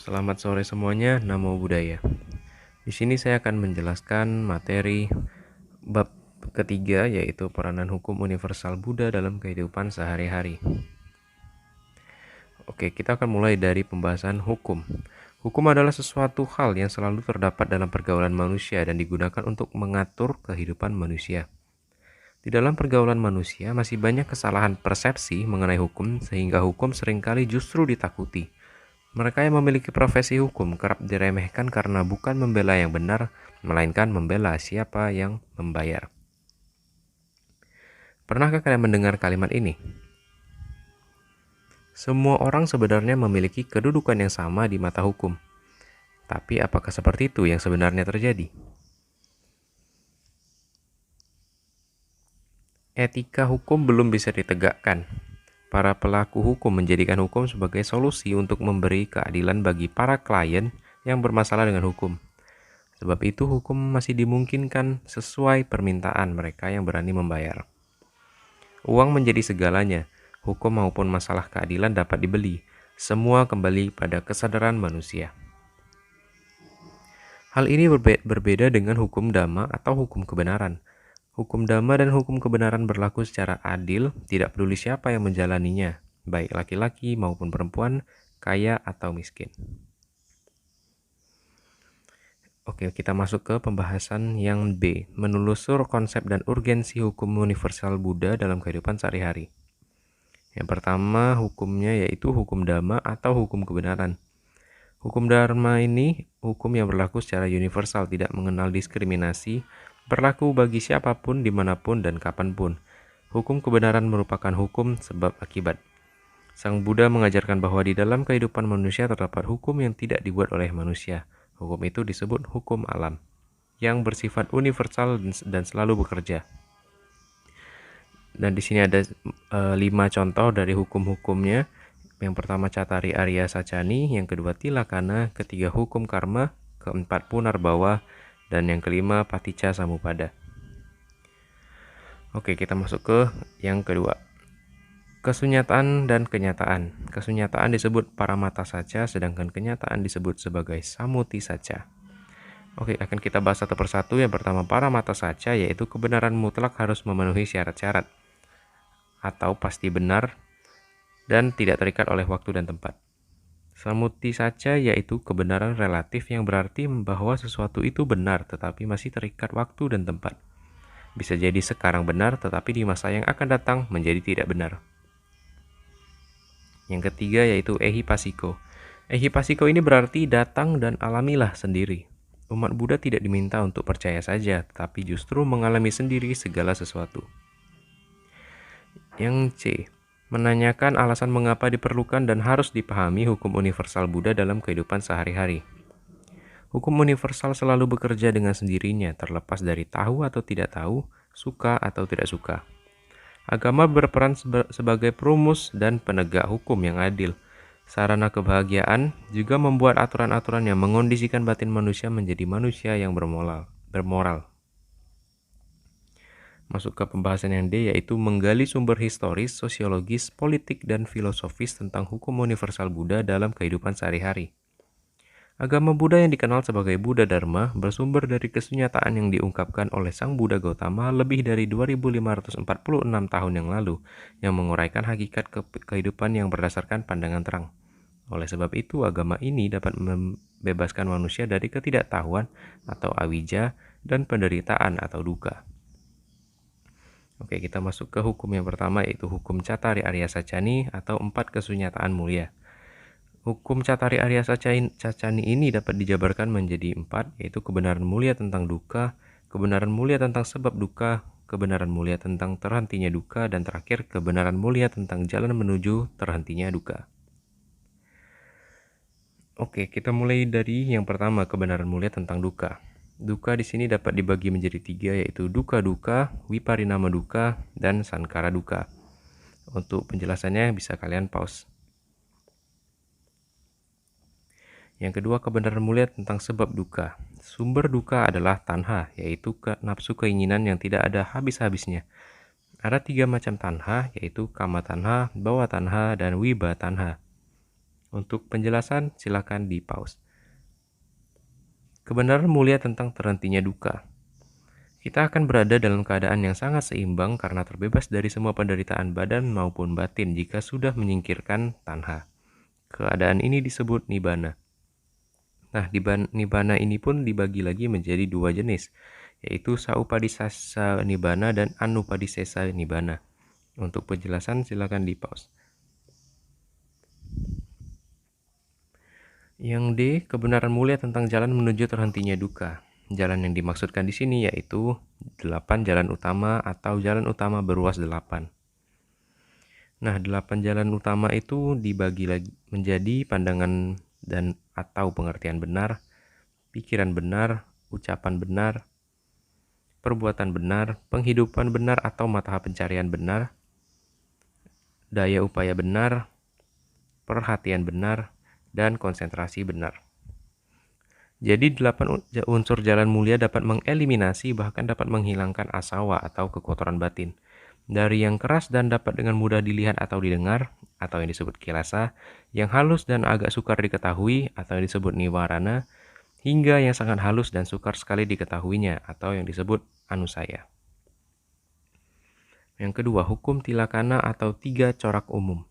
Selamat sore semuanya, Namo Buddhaya. Di sini saya akan menjelaskan materi bab ketiga, yaitu peranan hukum universal Buddha dalam kehidupan sehari-hari. Oke, kita akan mulai dari pembahasan hukum. Hukum adalah sesuatu hal yang selalu terdapat dalam pergaulan manusia dan digunakan untuk mengatur kehidupan manusia. Di dalam pergaulan manusia masih banyak kesalahan persepsi mengenai hukum, sehingga hukum seringkali justru ditakuti. Mereka yang memiliki profesi hukum kerap diremehkan karena bukan membela yang benar, melainkan membela siapa yang membayar. Pernahkah kalian mendengar kalimat ini? Semua orang sebenarnya memiliki kedudukan yang sama di mata hukum. Tapi apakah seperti itu yang sebenarnya terjadi? Etika hukum belum bisa ditegakkan. Para pelaku hukum menjadikan hukum sebagai solusi untuk memberi keadilan bagi para klien yang bermasalah dengan hukum. Sebab itu hukum masih dimungkinkan sesuai permintaan mereka yang berani membayar. Uang menjadi segalanya, hukum maupun masalah keadilan dapat dibeli. Semua kembali pada kesadaran manusia. Hal ini berbeda dengan hukum dhamma atau hukum kebenaran. Hukum dhamma dan hukum kebenaran berlaku secara adil, tidak peduli siapa yang menjalaninya, baik laki-laki maupun perempuan, kaya atau miskin. Oke, kita masuk ke pembahasan yang B, menelusur konsep dan urgensi hukum universal Buddha dalam kehidupan sehari-hari. Yang pertama, hukumnya yaitu hukum dhamma atau hukum kebenaran. Hukum dharma ini hukum yang berlaku secara universal, tidak mengenal diskriminasi, berlaku bagi siapapun, dimanapun, dan kapanpun. Hukum kebenaran merupakan hukum sebab akibat. Sang Buddha mengajarkan bahwa di dalam kehidupan manusia terdapat hukum yang tidak dibuat oleh manusia. Hukum itu disebut hukum alam, yang bersifat universal dan selalu bekerja. Dan di sini ada 5 contoh dari hukum-hukumnya. Yang pertama Cattari Arya Sacani, yang kedua Tilakana, ketiga hukum karma, keempat Punarbawa, dan yang kelima Paticca Samuppada. Oke, kita masuk ke yang kedua. Kesunyataan dan kenyataan. Kesunyataan disebut paramata saja, sedangkan kenyataan disebut sebagai samuti saja. Oke, akan kita bahas satu persatu. Yang pertama paramata saja, yaitu kebenaran mutlak harus memenuhi syarat-syarat atau pasti benar dan tidak terikat oleh waktu dan tempat. Samuti saja yaitu kebenaran relatif, yang berarti bahwa sesuatu itu benar tetapi masih terikat waktu dan tempat. Bisa jadi sekarang benar tetapi di masa yang akan datang menjadi tidak benar. Yang ketiga yaitu ehipassiko. Ehipassiko ini berarti datang dan alamilah sendiri. Umat Buddha tidak diminta untuk percaya saja, tetapi justru mengalami sendiri segala sesuatu. Yang C, menanyakan alasan mengapa diperlukan dan harus dipahami hukum universal Buddha dalam kehidupan sehari-hari. Hukum universal selalu bekerja dengan sendirinya, terlepas dari tahu atau tidak tahu, suka atau tidak suka. Agama berperan sebagai perumus dan penegak hukum yang adil. Sarana kebahagiaan juga membuat aturan-aturan yang mengondisikan batin manusia menjadi manusia yang bermoral. Masuk ke pembahasan yang D, yaitu menggali sumber historis, sosiologis, politik, dan filosofis tentang hukum universal Buddha dalam kehidupan sehari-hari. Agama Buddha yang dikenal sebagai Buddha Dharma bersumber dari kesunyataan yang diungkapkan oleh Sang Buddha Gautama lebih dari 2546 tahun yang lalu, yang menguraikan hakikat kehidupan yang berdasarkan pandangan terang. Oleh sebab itu, agama ini dapat membebaskan manusia dari ketidaktahuan atau awija dan penderitaan atau duka. Oke, kita masuk ke hukum yang pertama, yaitu hukum Cattari Arya Sacani atau 4 kesunyataan mulia. Hukum Cattari Arya Sacani ini dapat dijabarkan menjadi 4, yaitu kebenaran mulia tentang duka, kebenaran mulia tentang sebab duka, kebenaran mulia tentang terhentinya duka, dan terakhir kebenaran mulia tentang jalan menuju terhentinya duka. Oke, kita mulai dari yang pertama, kebenaran mulia tentang duka. Duka di sini dapat dibagi menjadi 3, yaitu duka-duka, wiparinama duka, dan sankara duka. Untuk penjelasannya bisa kalian pause. Yang kedua, kebenaran mulia tentang sebab duka. Sumber duka adalah tanha, yaitu nafsu keinginan yang tidak ada habis-habisnya. Ada 3 macam tanha, yaitu kama tanha, bawa tanha, dan wiba tanha. Untuk penjelasan, silakan di pause. Kebenaran mulia tentang terhentinya duka. Kita akan berada dalam keadaan yang sangat seimbang karena terbebas dari semua penderitaan badan maupun batin jika sudah menyingkirkan tanha. Keadaan ini disebut nibbana. Nah, nibbana ini pun dibagi lagi menjadi dua jenis, yaitu saupadisesa nibbana dan anupadisesa nibbana. Untuk penjelasan silakan di pause. Yang D, kebenaran mulia tentang jalan menuju terhentinya duka. Jalan yang dimaksudkan di sini yaitu 8 jalan utama atau jalan utama berluas 8. Nah, 8 jalan utama itu dibagi lagi menjadi pandangan dan atau pengertian benar, pikiran benar, ucapan benar, perbuatan benar, penghidupan benar atau mata pencarian benar, daya upaya benar, perhatian benar, dan konsentrasi benar. Jadi 8 unsur jalan mulia dapat mengeliminasi bahkan dapat menghilangkan asawa atau kekotoran batin. Dari yang keras dan dapat dengan mudah dilihat atau didengar, atau yang disebut kilasa, yang halus dan agak sukar diketahui, atau yang disebut niwarana, hingga yang sangat halus dan sukar sekali diketahuinya, atau yang disebut anusaya. Yang kedua, hukum tilakana atau 3 corak umum.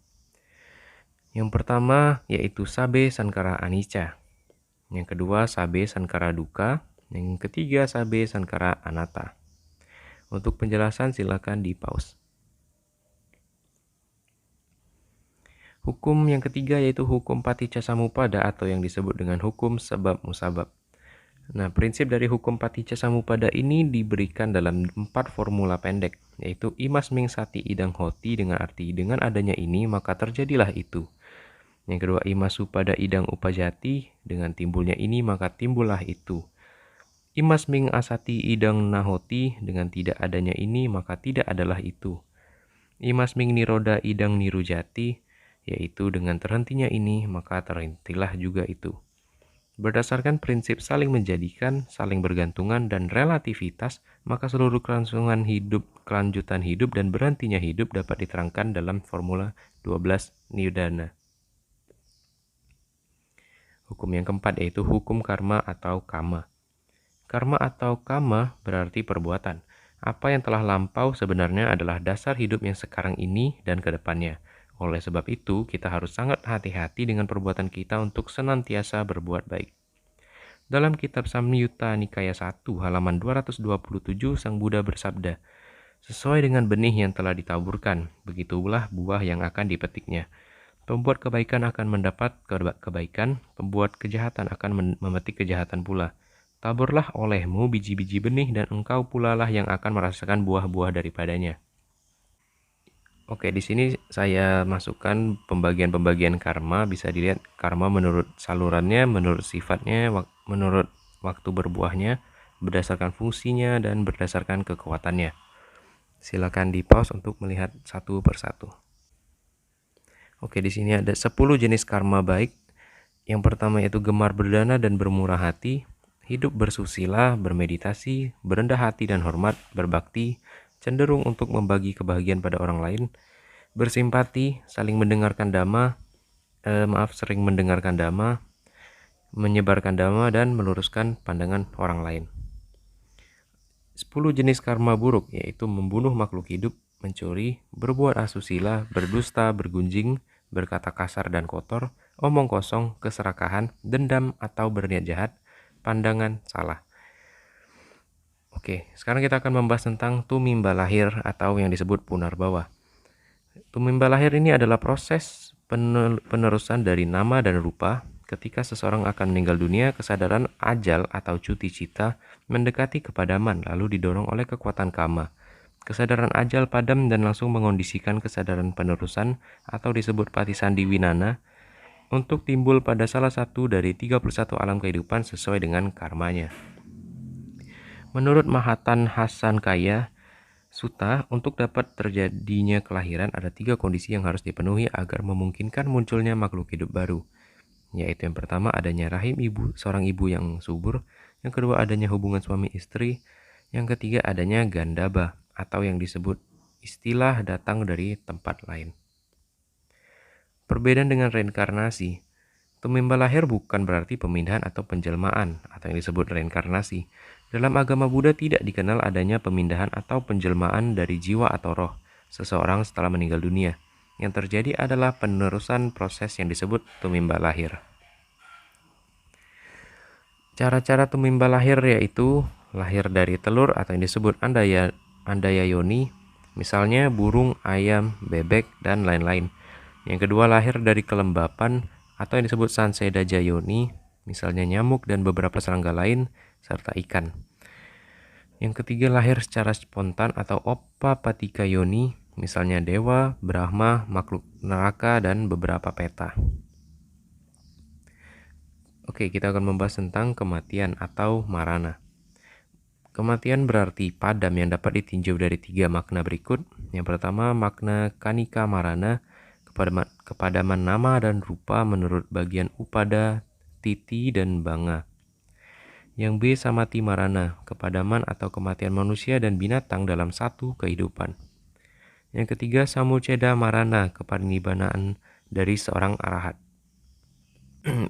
Yang pertama yaitu sabe sankara anicca. Yang kedua, sabe sankara duka. Yang ketiga, sabe sankara anatta. Untuk penjelasan silakan di pause. Hukum yang ketiga yaitu hukum paticca samuppada atau yang disebut dengan hukum sebab musabab. Nah, prinsip dari hukum paticca samuppada ini diberikan dalam 4 formula pendek, yaitu imasming sati idang hoti dengan arti dengan adanya ini maka terjadilah itu. Yang kedua, imasu pada idang upajati, dengan timbulnya ini maka timbullah itu. Imasming asati idang nahoti, dengan tidak adanya ini maka tidak adalah itu. Imasming niroda idang nirujati, yaitu dengan terhentinya ini maka terhentilah juga itu. Berdasarkan prinsip saling menjadikan, saling bergantungan, dan relativitas, maka seluruh kelangsungan hidup, kelanjutan hidup, dan berhentinya hidup dapat diterangkan dalam formula 12 Nibbana. Hukum yang keempat yaitu hukum karma atau kama. Karma atau kama berarti perbuatan. Apa yang telah lampau sebenarnya adalah dasar hidup yang sekarang ini dan ke depannya. Oleh sebab itu, kita harus sangat hati-hati dengan perbuatan kita untuk senantiasa berbuat baik. Dalam kitab Samyutta Nikaya 1 halaman 227 Sang Buddha bersabda, sesuai dengan benih yang telah ditaburkan, begitulah buah yang akan dipetiknya. Pembuat kebaikan akan mendapat kebaikan, pembuat kejahatan akan memetik kejahatan pula. Taburlah olehmu biji-biji benih dan engkau pula lah yang akan merasakan buah-buah daripadanya. Oke, di sini saya masukkan pembagian-pembagian karma. Bisa dilihat karma menurut salurannya, menurut sifatnya, menurut waktu berbuahnya, berdasarkan fungsinya, dan berdasarkan kekuatannya. Silakan di pause untuk melihat satu persatu. Oke, di sini ada 10 jenis karma baik. Yang pertama yaitu gemar berdana dan bermurah hati, hidup bersusila, bermeditasi, berendah hati dan hormat, berbakti, cenderung untuk membagi kebahagiaan pada orang lain, bersimpati, sering mendengarkan dhamma, menyebarkan dhamma, dan meluruskan pandangan orang lain. 10 jenis karma buruk yaitu membunuh makhluk hidup, mencuri, berbuat asusila, berdusta, bergunjing, berkata kasar dan kotor, omong kosong, keserakahan, dendam atau berniat jahat, pandangan salah. Oke, sekarang kita akan membahas tentang tumimba lahir atau yang disebut punarbawa. Tumimba lahir ini adalah proses penerusan dari nama dan rupa. Ketika seseorang akan meninggal dunia, kesadaran ajal atau cuti cita mendekati kepadaman lalu didorong oleh kekuatan kama. Kesadaran ajal padam dan langsung mengondisikan kesadaran penerusan atau disebut patisandi winana untuk timbul pada salah satu dari 31 alam kehidupan sesuai dengan karmanya. Menurut Mahatan Hasan Kaya Sutta, untuk dapat terjadinya kelahiran ada 3 kondisi yang harus dipenuhi agar memungkinkan munculnya makhluk hidup baru. Yaitu yang pertama adanya rahim ibu, seorang ibu yang subur. Yang kedua adanya hubungan suami istri. Yang ketiga adanya gandaba atau yang disebut istilah datang dari tempat lain. Perbedaan dengan reinkarnasi. Tumimba lahir bukan berarti pemindahan atau penjelmaan, atau yang disebut reinkarnasi. Dalam agama Buddha tidak dikenal adanya pemindahan atau penjelmaan dari jiwa atau roh seseorang setelah meninggal dunia. Yang terjadi adalah penerusan proses yang disebut tumimba lahir. Cara-cara tumimba lahir yaitu lahir dari telur atau yang disebut andaya yoni, misalnya burung, ayam, bebek, dan lain-lain. Yang kedua lahir dari kelembapan atau yang disebut Sansedaja yoni, misalnya nyamuk dan beberapa serangga lain, serta ikan. Yang ketiga lahir secara spontan atau Oppapatika yoni, misalnya dewa, Brahma, makhluk neraka, dan beberapa peta. Oke, kita akan membahas tentang kematian atau marana. Kematian berarti padam yang dapat ditinjau dari 3 makna berikut. Yang pertama, makna kanika marana, kepadaman nama dan rupa menurut bagian upada, titi, dan banga. Yang B, samati marana, kepadaman atau kematian manusia dan binatang dalam satu kehidupan. Yang ketiga, samuceda marana, keparinibanaan dari seorang arahat.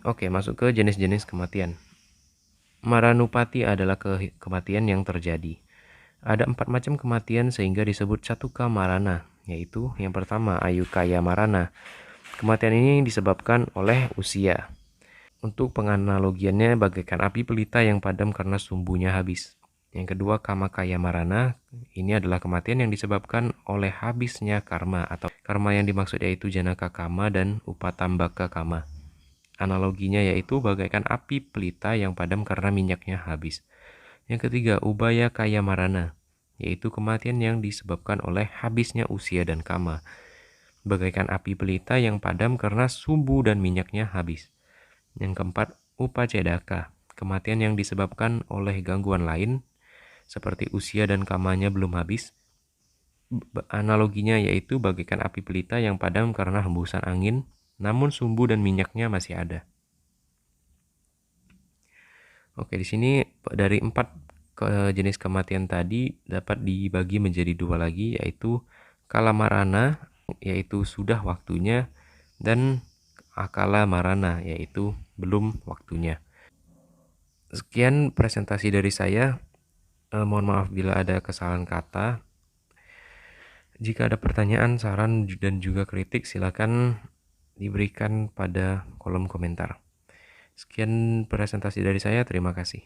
Oke, masuk ke jenis-jenis kematian. Maranupati adalah kematian yang terjadi. Ada 4 macam kematian sehingga disebut catuka marana, yaitu yang pertama, ayukaya marana. Kematian ini disebabkan oleh usia. Untuk penganalogiannya bagaikan api pelita yang padam karena sumbunya habis. Yang kedua, kamakaya marana. Ini adalah kematian yang disebabkan oleh habisnya karma, atau karma yang dimaksud yaitu janaka kama dan upatambaka kama. Analoginya yaitu bagaikan api pelita yang padam karena minyaknya habis. Yang ketiga, ubaya kaya marana, yaitu kematian yang disebabkan oleh habisnya usia dan kama, bagaikan api pelita yang padam karena sumbu dan minyaknya habis. Yang keempat, upacedaka, kematian yang disebabkan oleh gangguan lain, seperti usia dan kamanya belum habis. Analoginya yaitu bagaikan api pelita yang padam karena hembusan angin, namun sumbu dan minyaknya masih ada. Oke, di sini dari 4 jenis kematian tadi dapat dibagi menjadi 2 lagi, yaitu kala marana, yaitu sudah waktunya, dan akala marana, yaitu belum waktunya. Sekian presentasi dari saya. Mohon maaf bila ada kesalahan kata. Jika ada pertanyaan, saran, dan juga kritik, silakan diberikan pada kolom komentar. Sekian presentasi dari saya, terima kasih.